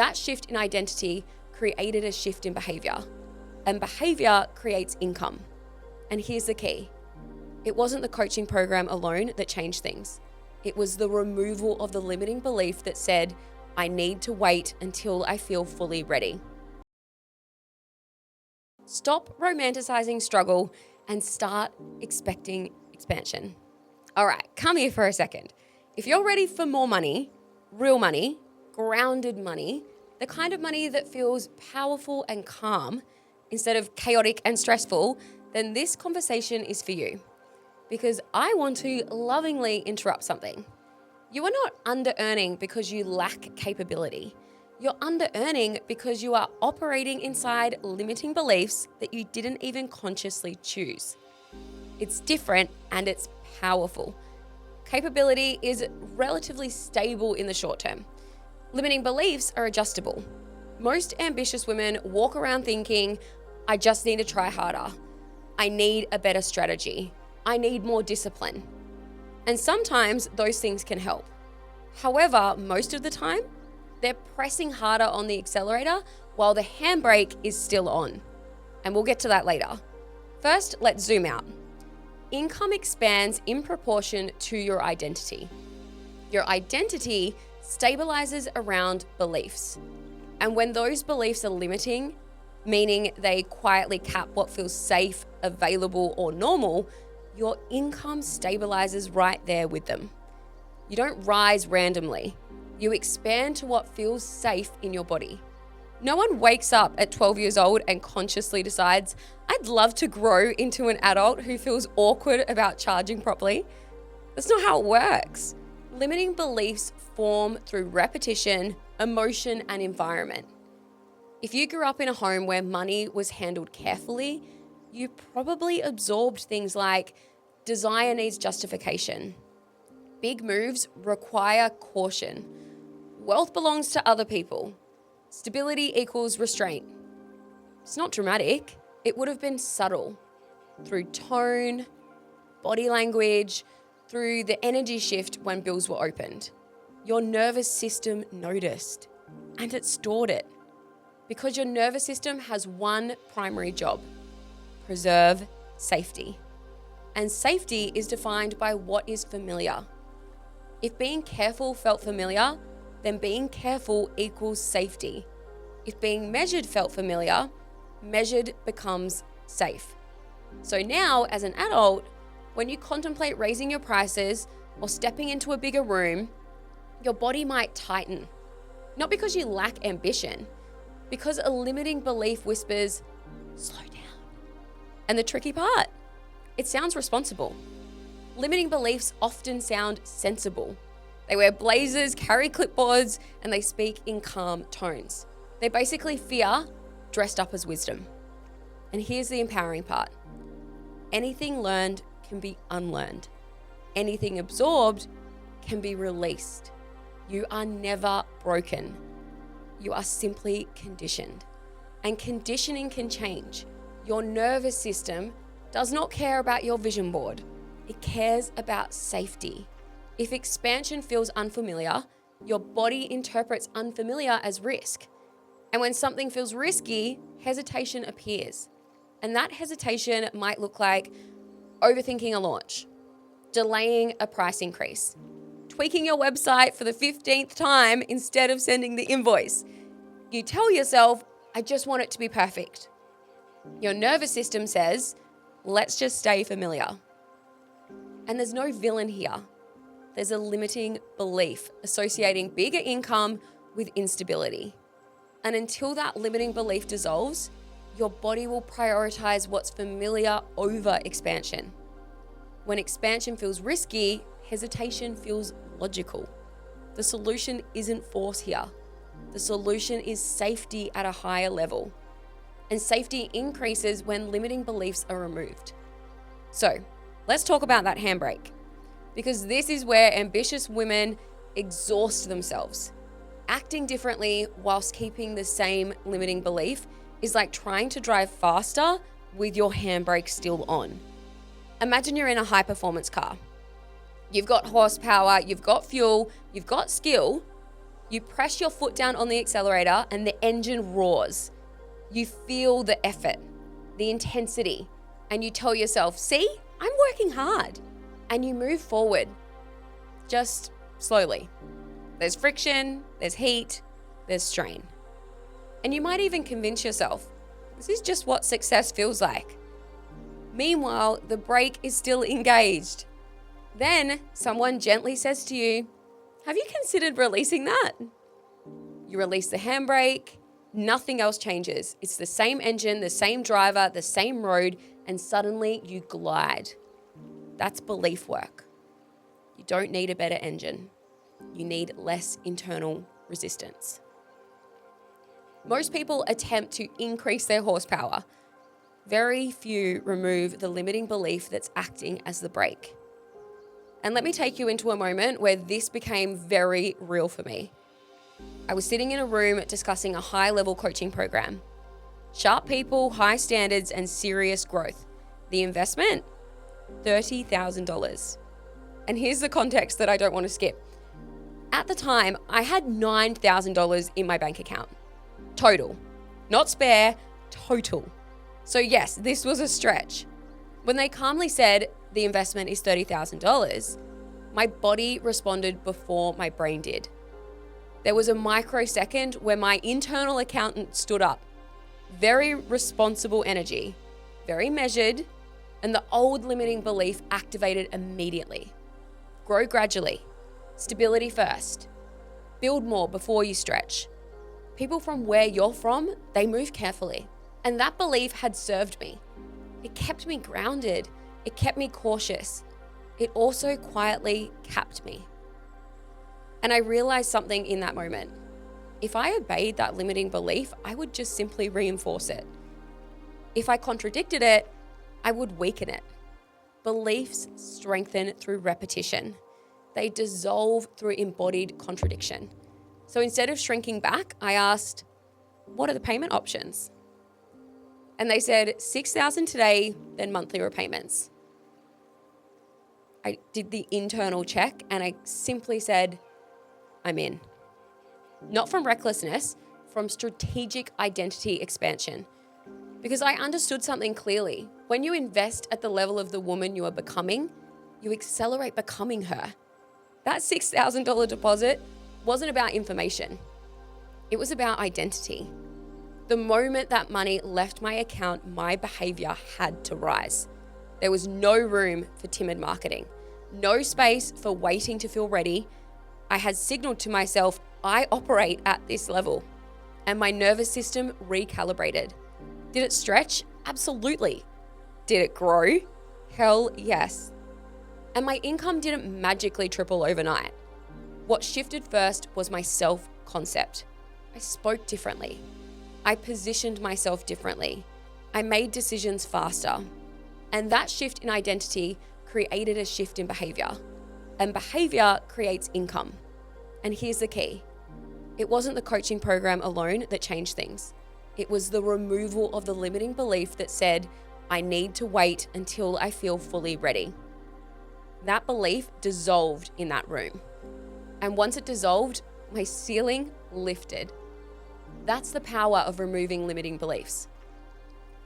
That shift in identity created a shift in behavior, and behavior creates income. And here's the key. It wasn't the coaching program alone that changed things. It was the removal of the limiting belief that said, I need to wait until I feel fully ready. Stop romanticizing struggle and start expecting expansion. All right, come here for a second. If you're ready for more money, real money, grounded money, the kind of money that feels powerful and calm instead of chaotic and stressful, then this conversation is for you. Because I want to lovingly interrupt something. You are not under-earning because you lack capability. You're under-earning because you are operating inside limiting beliefs that you didn't even consciously choose. It's different and it's powerful. Capability is relatively stable in the short term. Limiting beliefs are adjustable. Most ambitious women walk around thinking, I just need to try harder. I need a better strategy. I need more discipline. And sometimes those things can help. However, most of the time, they're pressing harder on the accelerator while the handbrake is still on. And we'll get to that later. First, let's zoom out. Income expands in proportion to your identity. Your identity stabilizes around beliefs. And when those beliefs are limiting, meaning they quietly cap what feels safe, available, or normal, your income stabilizes right there with them. You don't rise randomly. You expand to what feels safe in your body. No one wakes up at 12 years old and consciously decides, I'd love to grow into an adult who feels awkward about charging properly. That's not how it works. Limiting beliefs form through repetition, emotion, and environment. If you grew up in a home where money was handled carefully, you probably absorbed things like desire needs justification. Big moves require caution. Wealth belongs to other people. Stability equals restraint. It's not dramatic. It would have been subtle through tone, body language, through the energy shift when bills were opened. Your nervous system noticed and it stored it because your nervous system has one primary job: preserve safety. And safety is defined by what is familiar. If being careful felt familiar, then being careful equals safety. If being measured felt familiar, measured becomes safe. So now, as an adult, when you contemplate raising your prices or stepping into a bigger room, your body might tighten. Not because you lack ambition, because a limiting belief whispers, slow down. And the tricky part, it sounds responsible. Limiting beliefs often sound sensible. They wear blazers, carry clipboards, and they speak in calm tones. They're basically fear dressed up as wisdom. And here's the empowering part. Anything learned can be unlearned. Anything absorbed can be released. You are never broken. You are simply conditioned. And conditioning can change. Your nervous system does not care about your vision board. It cares about safety. If expansion feels unfamiliar, your body interprets unfamiliar as risk. And when something feels risky, hesitation appears. And that hesitation might look like overthinking a launch, delaying a price increase, tweaking your website for the 15th time instead of sending the invoice. You tell yourself, I just want it to be perfect. Your nervous system says, let's just stay familiar. And there's no villain here. There's a limiting belief associating bigger income with instability. And until that limiting belief dissolves, your body will prioritize what's familiar over expansion. When expansion feels risky, hesitation feels logical. The solution isn't force here. The solution is safety at a higher level. And safety increases when limiting beliefs are removed. So let's talk about that handbrake, because this is where ambitious women exhaust themselves. Acting differently whilst keeping the same limiting belief is like trying to drive faster with your handbrake still on. Imagine you're in a high-performance car. You've got horsepower, you've got fuel, you've got skill, You press your foot down on the accelerator and the engine roars. You feel the effort, the intensity, and you tell yourself, see, I'm working hard. And you move forward, just slowly. There's friction, there's heat, there's strain. And you might even convince yourself, this is just what success feels like. Meanwhile, the brake is still engaged. Then someone gently says to you, have you considered releasing that? You release the handbrake, nothing else changes. It's the same engine, the same driver, the same road, and suddenly you glide. That's belief work. You don't need a better engine. You need less internal resistance. Most people attempt to increase their horsepower. Very few remove the limiting belief that's acting as the brake. And let me take you into a moment where this became very real for me. I was sitting in a room discussing a high-level coaching program. Sharp people, high standards, and serious growth. The investment? $30,000. And here's the context that I don't want to skip. At the time, I had $9,000 in my bank account. Total. Not spare, total. So yes, this was a stretch. When they calmly said the investment is $30,000, my body responded before my brain did. There was a microsecond where my internal accountant stood up. Very responsible energy, very measured, and the old limiting belief activated immediately. Grow gradually. Stability first. Build more before you stretch. People from where you're from, they move carefully. And that belief had served me. It kept me grounded. It kept me cautious. It also quietly capped me. And I realized something in that moment. If I obeyed that limiting belief, I would just simply reinforce it. If I contradicted it, I would weaken it. Beliefs strengthen through repetition. They dissolve through embodied contradiction. So instead of shrinking back, I asked, what are the payment options? And they said $6,000 today, then monthly repayments. I did the internal check and I simply said, I'm in. Not from recklessness, from strategic identity expansion. Because I understood something clearly. When you invest at the level of the woman you are becoming, you accelerate becoming her. That $6,000 deposit wasn't about information. It was about identity. The moment that money left my account, my behavior had to rise. There was no room for timid marketing, no space for waiting to feel ready. I had signaled to myself, I operate at this level. And my nervous system recalibrated. Did it stretch? Absolutely. Did it grow? Hell yes. And my income didn't magically triple overnight. What shifted first was my self-concept. I spoke differently. I positioned myself differently. I made decisions faster. And that shift in identity created a shift in behavior. And behavior creates income. And here's the key. It wasn't the coaching program alone that changed things. It was the removal of the limiting belief that said, I need to wait until I feel fully ready. That belief dissolved in that room. And once it dissolved, my ceiling lifted. That's the power of removing limiting beliefs.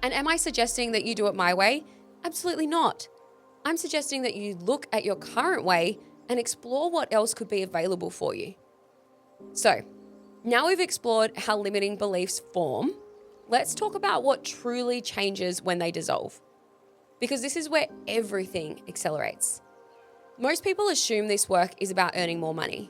And am I suggesting that you do it my way? Absolutely not. I'm suggesting that you look at your current way and explore what else could be available for you. So, now we've explored how limiting beliefs form, let's talk about what truly changes when they dissolve. Because this is where everything accelerates. Most people assume this work is about earning more money,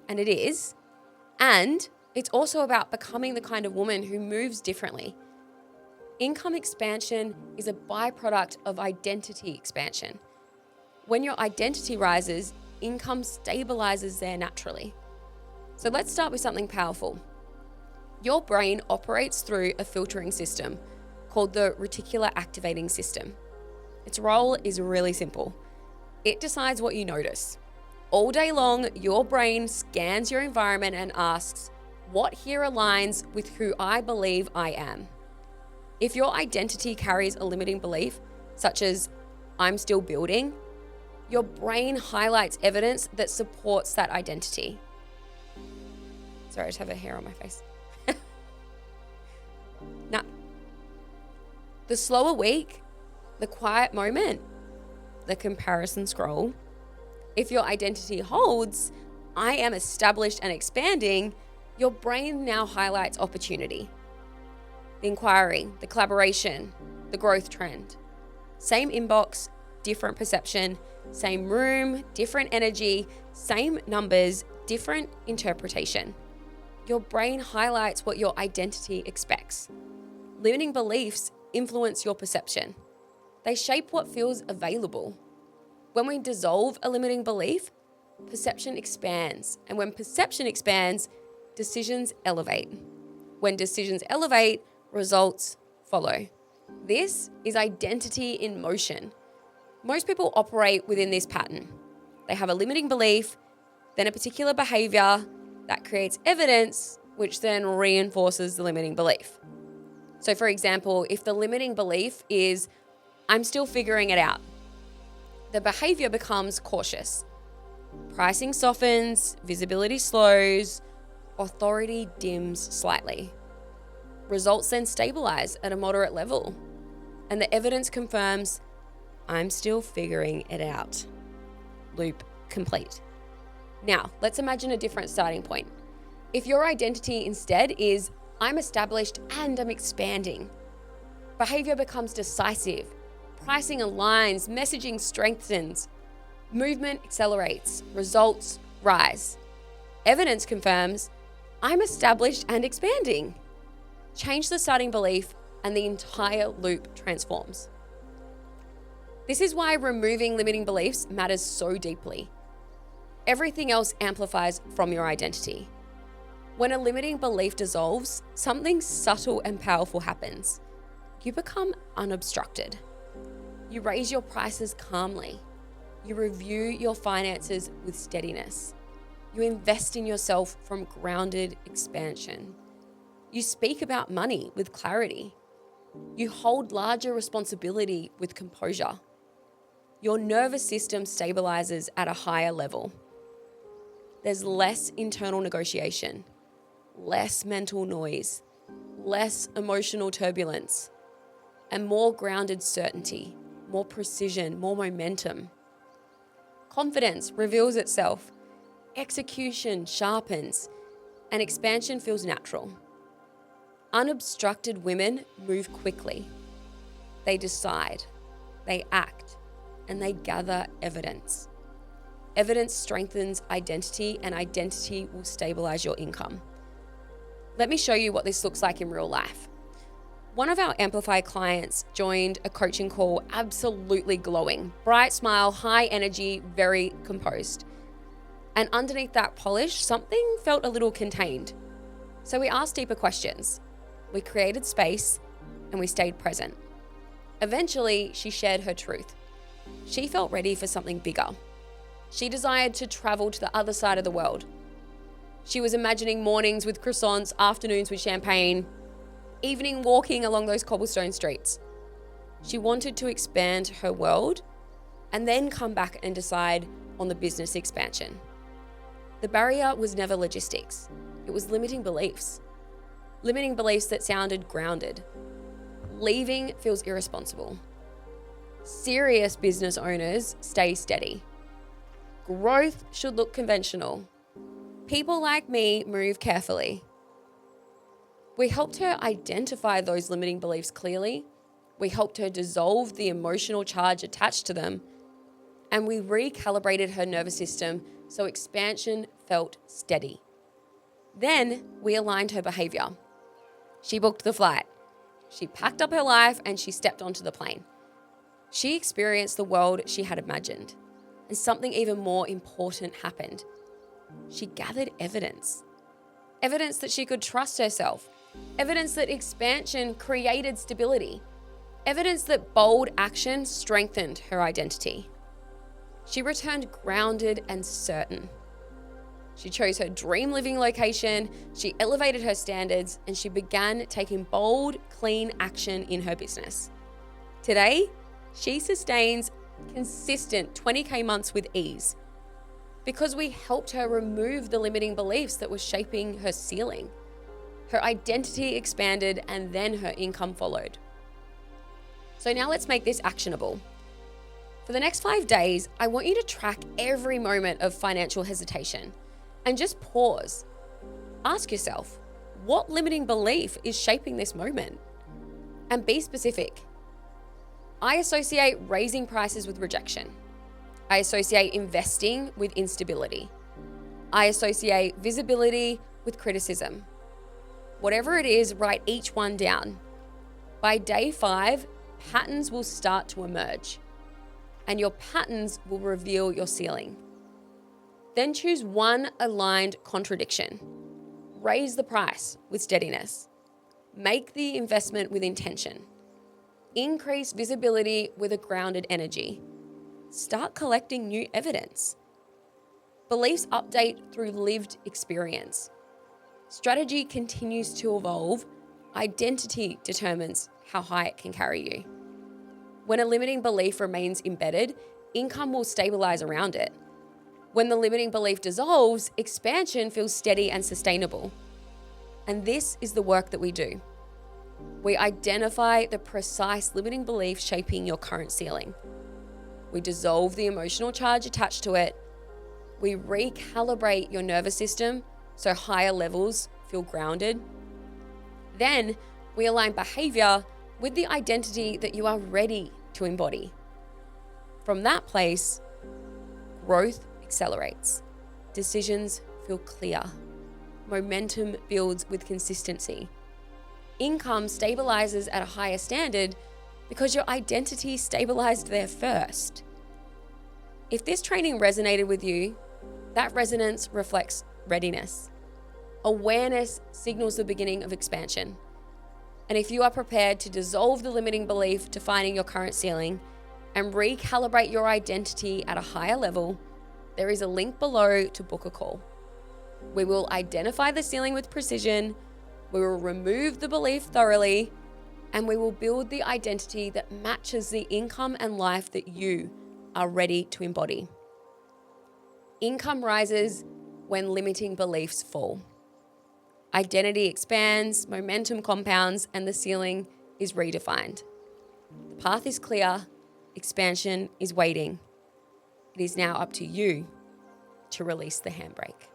and it is. And it's also about becoming the kind of woman who moves differently. Income expansion is a byproduct of identity expansion. When your identity rises, income stabilizes there naturally. So let's start with something powerful. Your brain operates through a filtering system called the reticular activating system. Its role is really simple. It decides what you notice. All day long, your brain scans your environment and asks, what here aligns with who I believe I am? If your identity carries a limiting belief, such as I'm still building, your brain highlights evidence that supports that identity. Sorry, I just have a hair on my face. Now, the slower week, the quiet moment, the comparison scroll, if your identity holds, I am established and expanding, your brain now highlights opportunity. The inquiry, the collaboration, the growth trend. Same inbox, different perception, same room, different energy, same numbers, different interpretation. Your brain highlights what your identity expects. Limiting beliefs influence your perception. They shape what feels available. When we dissolve a limiting belief, perception expands. And when perception expands, decisions elevate. When decisions elevate, results follow. This is identity in motion. Most people operate within this pattern. They have a limiting belief, then a particular behavior that creates evidence, which then reinforces the limiting belief. So for example, if the limiting belief is, I'm still figuring it out, the behavior becomes cautious. Pricing softens, visibility slows, authority dims slightly. Results then stabilize at a moderate level, and the evidence confirms, I'm still figuring it out. Loop complete. Now, let's imagine a different starting point. If your identity instead is, I'm established and I'm expanding, behavior becomes decisive, pricing aligns, messaging strengthens, movement accelerates, results rise. Evidence confirms, I'm established and expanding. Change the starting belief and the entire loop transforms. This is why removing limiting beliefs matters so deeply. Everything else amplifies from your identity. When a limiting belief dissolves, something subtle and powerful happens. You become unobstructed. You raise your prices calmly. You review your finances with steadiness. You invest in yourself from grounded expansion. You speak about money with clarity. You hold larger responsibility with composure. Your nervous system stabilizes at a higher level. There's less internal negotiation, less mental noise, less emotional turbulence, and more grounded certainty, more precision, more momentum. Confidence reveals itself, execution sharpens, and expansion feels natural. Unobstructed women move quickly. They decide, they act, and they gather evidence. Evidence strengthens identity, and identity will stabilize your income. Let me show you what this looks like in real life. One of our Amplify clients joined a coaching call absolutely glowing, bright smile, high energy, very composed. And underneath that polish, something felt a little contained. So we asked deeper questions. We created space and we stayed present. Eventually, she shared her truth. She felt ready for something bigger. She desired to travel to the other side of the world. She was imagining mornings with croissants, afternoons with champagne, evening walking along those cobblestone streets. She wanted to expand her world and then come back and decide on the business expansion. The barrier was never logistics. It was limiting beliefs. Limiting beliefs that sounded grounded. Leaving feels irresponsible. Serious business owners stay steady. Growth should look conventional. People like me move carefully. We helped her identify those limiting beliefs clearly. We helped her dissolve the emotional charge attached to them. And we recalibrated her nervous system so expansion felt steady. Then we aligned her behavior. She booked the flight. She packed up her life and she stepped onto the plane. She experienced the world she had imagined. And something even more important happened. She gathered evidence. Evidence that she could trust herself. Evidence that expansion created stability. Evidence that bold action strengthened her identity. She returned grounded and certain. She chose her dream living location, she elevated her standards, and she began taking bold, clean action in her business. Today, she sustains consistent 20K months with ease. Because we helped her remove the limiting beliefs that were shaping her ceiling. Her identity expanded and then her income followed. So now let's make this actionable. For the next 5 days, I want you to track every moment of financial hesitation and just pause. Ask yourself, what limiting belief is shaping this moment? And be specific. I associate raising prices with rejection. I associate investing with instability. I associate visibility with criticism. Whatever it is, write each one down. By day 5, patterns will start to emerge, and your patterns will reveal your ceiling. Then choose one aligned contradiction. Raise the price with steadiness. Make the investment with intention. Increase visibility with a grounded energy. Start collecting new evidence. Beliefs update through lived experience. Strategy continues to evolve. Identity determines how high it can carry you. When a limiting belief remains embedded, income will stabilize around it. When the limiting belief dissolves, expansion feels steady and sustainable. And this is the work that we do. We identify the precise limiting belief shaping your current ceiling. We dissolve the emotional charge attached to it. We recalibrate your nervous system so higher levels feel grounded. Then we align behavior with the identity that you are ready to embody. From that place, growth accelerates. Decisions feel clear. Momentum builds with consistency. Income stabilizes at a higher standard because your identity stabilized there first. If this training resonated with you, that resonance reflects readiness. Awareness signals the beginning of expansion. And if you are prepared to dissolve the limiting belief defining your current ceiling and recalibrate your identity at a higher level, there is a link below to book a call. We will identify the ceiling with precision, we will remove the belief thoroughly, and we will build the identity that matches the income and life that you are ready to embody. Income rises when limiting beliefs fall. Identity expands, momentum compounds, and the ceiling is redefined. The path is clear, expansion is waiting. It is now up to you to release the handbrake.